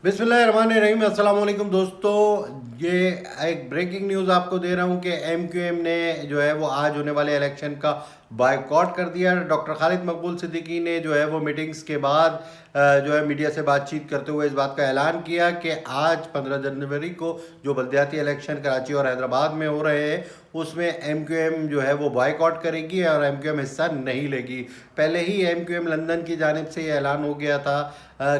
बिस्मिल्लाहिर्रहमानिर्रहीम। अस्सलाम वालेकुम दोस्तों, ये एक ब्रेकिंग न्यूज़ आपको दे रहा हूँ कि MQM ने जो है वो आज होने वाले इलेक्शन का बायकॉट कर दिया। डॉक्टर खालिद मकबूल सिद्दीकी ने जो है वो मीटिंग्स के बाद जो है मीडिया से बातचीत करते हुए इस बात का ऐलान किया कि आज 15 जनवरी को जो बल्दियाती इलेक्शन कराची और हैदराबाद में हो रहे हैं उसमें MQM जो है वो बायकॉट करेगी और MQM हिस्सा नहीं लेगी। पहले ही MQM लंदन की जानिब से ये ऐलान हो गया था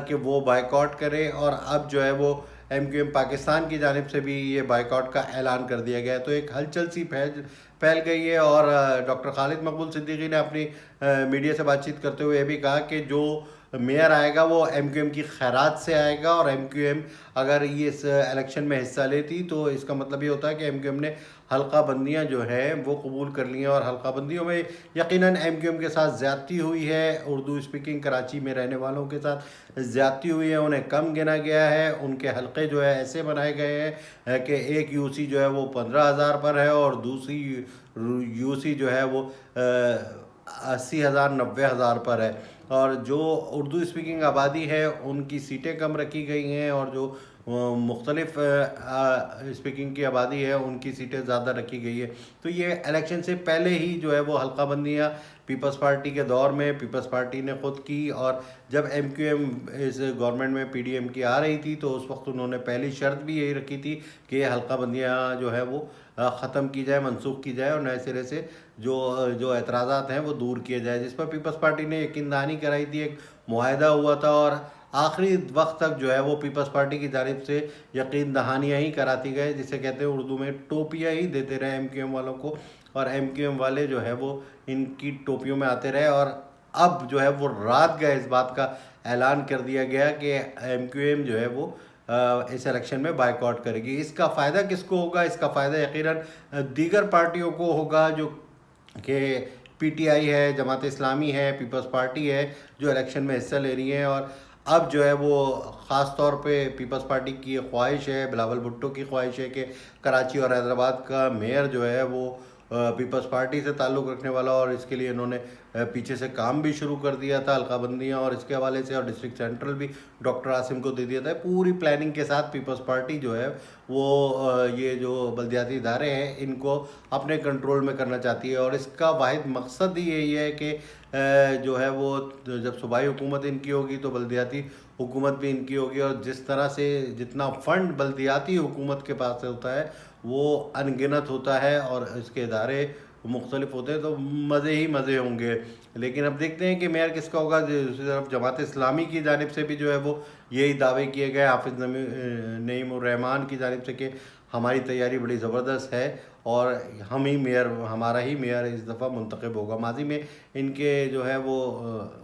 कि वो बायकॉट करे, और अब जो है वो MQM पाकिस्तान की जानिब से भी ये बायकॉट का ऐलान कर दिया गया है। तो एक हलचल सी फैल गई है, और डॉक्टर खालिद मकबूल सिद्दीकी ने अपनी मीडिया से बातचीत करते हुए ये भी कहा कि जो मेयर आएगा वो MQM की खैरात से आएगा, और MQM अगर ये इस इलेक्शन में हिस्सा लेती तो इसका मतलब ये होता है कि MQM ने हल्का बंदियाँ जो हैं वो कबूल कर ली हैं, और हल्का बंदियों में यकीनन MQM के साथ ज़्यादती हुई है। उर्दू स्पीकिंग कराची में रहने वालों के साथ ज़्यादती हुई है, उन्हें कम गिना गया है। उनके हलक़े जो है ऐसे बनाए गए हैं कि एक UC जो है वो 15,000 पर है और दूसरी UC जो है वो 80,000 90,000 पर है। और जो उर्दू स्पीकिंग आबादी है उनकी सीटें कम रखी गई हैं, और जो मुख्तलिफ स्पीकिंग की आबादी है उनकी सीटें ज़्यादा रखी गई है। तो ये इलेक्शन से पहले ही जो है वो हल्का बंदियाँ पीपल्स पार्टी के दौर में पीपल्स पार्टी ने ख़ुद की, और जब MQM इस गवर्नमेंट में PDM की आ रही थी तो उस वक्त उन्होंने पहली शर्त भी यही रखी थी कि ये हल्का बंदियाँ जो है वो ख़त्म की जाए, मनसूख की जाए, और नए सिरे से जो जो एतराज़ात हैं वो दूर किए जाए, जिस पर पीपल्स पार्टी ने यकीन दहानी कराई थी। एक मुआहदा हुआ था और आखिरी वक्त तक जो है वो पीपल्स पार्टी की जानिब से यकीन दहानियाँ ही कराती गए, जिसे कहते हैं उर्दू में टोपियाँ ही देते रहे MQM वालों को, और MQM वाले जो है वो इनकी टोपियों में आते रहे। और अब जो है वो रात गए इस बात का ऐलान कर दिया गया कि MQM जो है वो इस इलेक्शन में बायकॉट करेगी। इसका फ़ायदा किसको होगा? इसका फ़ायदा यकीनन दीगर पार्टियों को होगा, जो कि PTI है, जमात इस्लामी है, पीपल्स पार्टी है, जो इलेक्शन में हिस्सा ले रही हैं। और अब जो है वो ख़ास तौर पे पीपल्स पार्टी की ख्वाहिश है, बिलावल भुट्टो की ख्वाहिश है कि कराची और हैदराबाद का मेयर जो है वो पीपल्स पार्टी से ताल्लुक़ रखने वाला, और इसके लिए इन्होंने पीछे से काम भी शुरू कर दिया था हल्काबंदियाँ और इसके हवाले से, और डिस्ट्रिक्ट सेंट्रल भी डॉक्टर आसिम को दे दिया था। पूरी प्लानिंग के साथ पीपल्स पार्टी जो है वो ये जो बल्दियाती इदारे हैं इनको अपने कंट्रोल में करना चाहती है, और इसका वाहिद मकसद ही यही है कि जो है वो जब सूबाई हुकूमत इनकी होगी तो बल्दियाती हुकूमत भी इनकी होगी, और जिस तरह से जितना फ़ंड बल्दियाती हुकूमत के पास से होता है वो अनगिनत होता है और इसके इदारे मुख्तलिफ होते हैं, तो मज़े ही मज़े होंगे। लेकिन अब देखते हैं कि मेयर किसका होगा। दूसरी तरफ जमात इस्लामी की जानिब से भी जो है वो यही दावे किए गए हाफिज़ नईमुर्रहमान की जानिब से कि हमारी तैयारी बड़ी ज़बरदस्त है और हमारा ही मेयर इस दफ़ा मुंतखब होगा। माजी में इनके जो है वो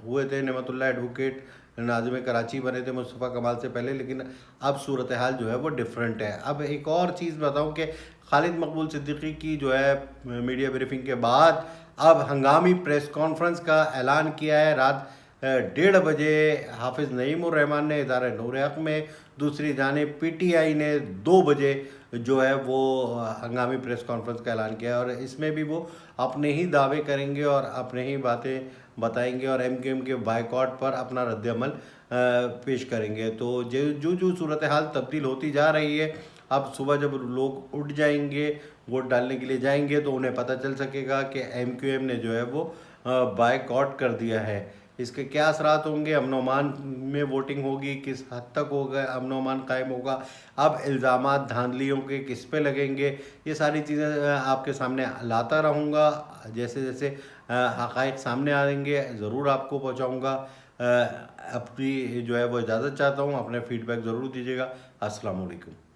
हुए थे, नेमतुल्लाह एडवोकेट नाज़िम कराची बने थे मुस्तफ़ा कमाल से पहले, लेकिन अब सूरत हाल जो है वो डिफरेंट है। अब एक और चीज़ बताऊं कि खालिद मकबूल सिद्दीकी की जो है मीडिया ब्रीफिंग के बाद अब हंगामी प्रेस कॉन्फ्रेंस का ऐलान किया है। रात 1:30 बजे हाफिज़ नईमुर्रहमान ने इदारे नूर हक़ में, दूसरी जानिब PTI ने 2 बजे जो है वो हंगामी प्रेस कॉन्फ्रेंस का ऐलान किया है, और इसमें भी वो अपने ही दावे करेंगे और अपने ही बातें बताएंगे और MQM के बायकॉट पर अपना रद्द-ए-अमल पेश करेंगे। तो जो जो सूरत हाल तब्दील होती जा रही है, अब सुबह जब लोग उठ जाएंगे वोट डालने के लिए जाएंगे तो उन्हें पता चल सकेगा कि MQM ने जो है वो बायकॉट कर दिया है। इसके क्या असरात होंगे, अमन-ओ-अमान में वोटिंग होगी, किस हद तक होगा अमन-ओ-अमान कायम होगा, अब इल्ज़ामात धांधलियों के किस पे लगेंगे, ये सारी चीज़ें आपके सामने लाता रहूँगा। जैसे जैसे हक़ाइक़ सामने आएंगे ज़रूर आपको पहुँचाऊँगा। अपनी जो है वो इजाज़त चाहता हूँ, अपने फ़ीडबैक ज़रूर दीजिएगा। अस्सलाम वालेकुम।